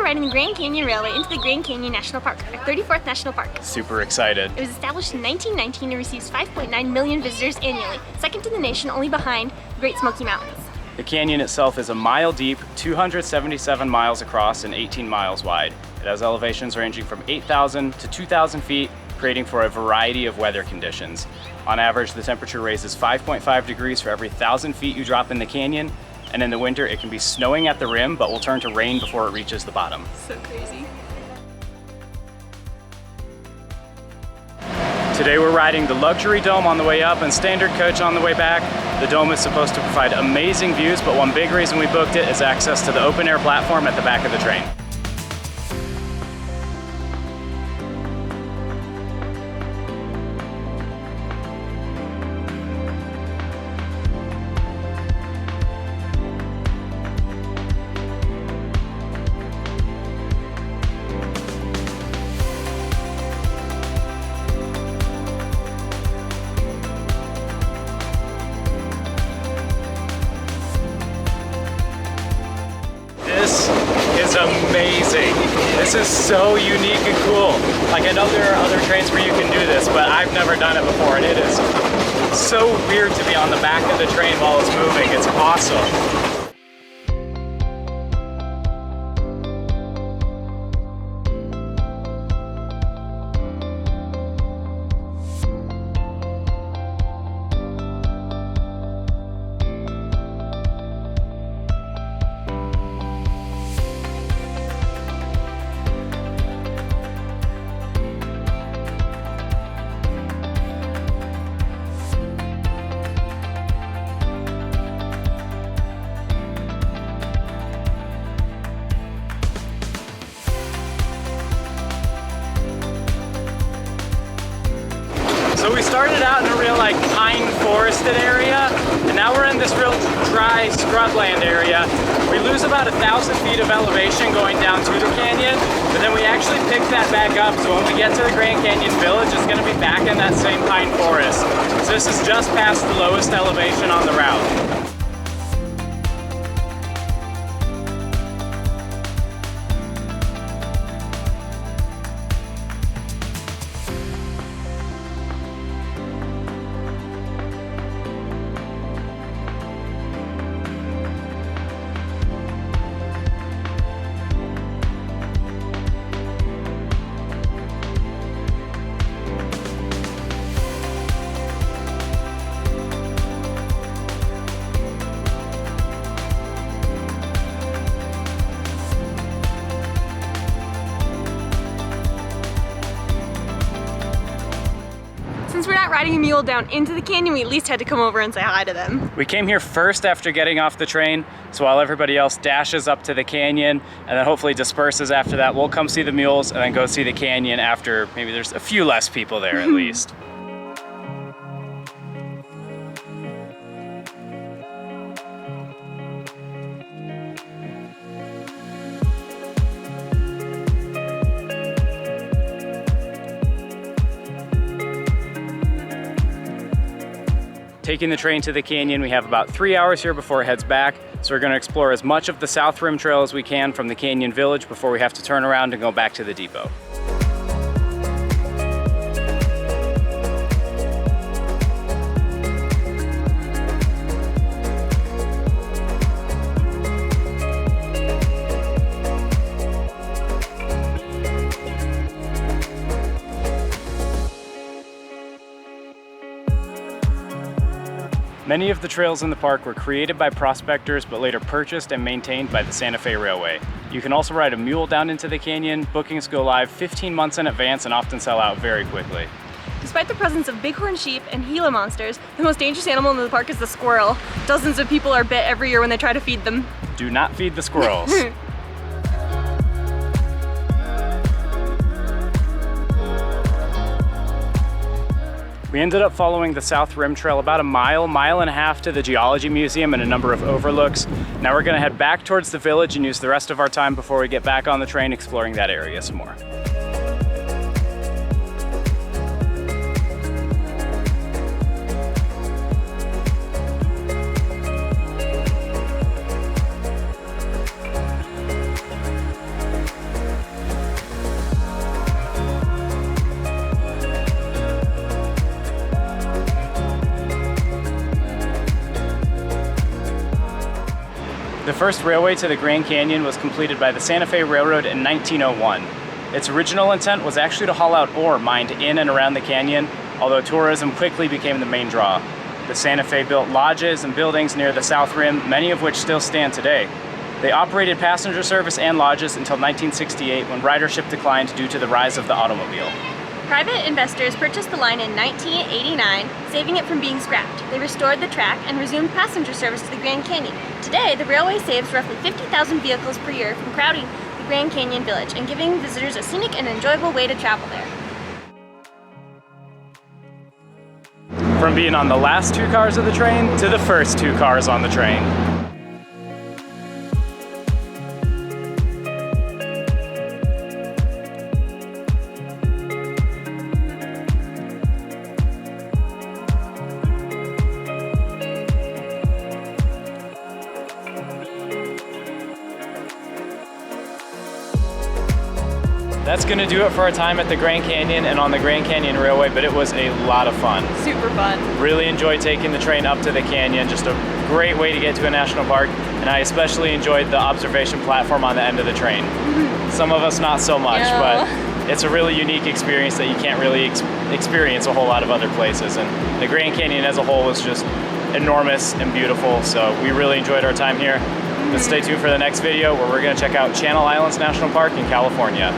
riding the Grand Canyon Railway into the Grand Canyon National Park, our 34th National Park. Super excited. It was established in 1919 and receives 5.9 million visitors annually, second to the nation only behind the Great Smoky Mountains. The canyon itself is a mile deep, 277 miles across, and 18 miles wide. It has elevations ranging from 8,000 to 2,000 feet, creating for a variety of weather conditions. On average, the temperature raises 5.5 degrees for every 1,000 feet you drop in the canyon, and in the winter it can be snowing at the rim, but will turn to rain before it reaches the bottom. So crazy. Today we're riding the luxury dome on the way up and standard coach on the way back. The dome is supposed to provide amazing views, but one big reason we booked it is access to the open air platform at the back of the train. This is amazing. This is so unique and cool. Like, I know there are other trains where you can do this, but I've never done it before, and it is so weird to be on the back of the train while it's moving. It's awesome. So we started out in a real pine forested area, and now we're in this real dry scrubland area. We lose about 1,000 feet of elevation going down to the canyon, but then we actually pick that back up, so when we get to the Grand Canyon Village, it's going to be back in that same pine forest. So this is just past the lowest elevation on the route. Since we're not riding a mule down into the canyon, we at least had to come over and say hi to them. We came here first after getting off the train, so while everybody else dashes up to the canyon and then hopefully disperses after that, we'll come see the mules and then go see the canyon after maybe there's a few less people there at least. Taking the train to the canyon, we have about 3 hours here before it heads back. So we're going to explore as much of the South Rim Trail as we can from the Canyon Village before we have to turn around and go back to the depot. Many of the trails in the park were created by prospectors but later purchased and maintained by the Santa Fe Railway. You can also ride a mule down into the canyon. Bookings go live 15 months in advance and often sell out very quickly. Despite the presence of bighorn sheep and Gila monsters, the most dangerous animal in the park is the squirrel. Dozens of people are bit every year when they try to feed them. Do not feed the squirrels. We ended up following the South Rim Trail about a mile and a half to the Geology Museum and a number of overlooks. Now we're gonna head back towards the village and use the rest of our time before we get back on the train exploring that area some more. The first railway to the Grand Canyon was completed by the Santa Fe Railroad in 1901. Its original intent was actually to haul out ore mined in and around the canyon, although tourism quickly became the main draw. The Santa Fe built lodges and buildings near the south rim, many of which still stand today. They operated passenger service and lodges until 1968, when ridership declined due to the rise of the automobile. Private investors purchased the line in 1989, saving it from being scrapped. They restored the track and resumed passenger service to the Grand Canyon. Today, the railway saves roughly 50,000 vehicles per year from crowding the Grand Canyon Village and giving visitors a scenic and enjoyable way to travel there. From being on the last 2 cars of the train to the first 2 cars on the train. That's gonna do it for our time at the Grand Canyon and on the Grand Canyon Railway, but it was a lot of fun. Super fun. Really enjoyed taking the train up to the canyon, just a great way to get to a national park, and I especially enjoyed the observation platform on the end of the train. Some of us not so much, but it's a really unique experience that you can't really experience a whole lot of other places, and the Grand Canyon as a whole was just enormous and beautiful, so we really enjoyed our time here. But stay tuned for the next video where we're gonna check out Channel Islands National Park in California.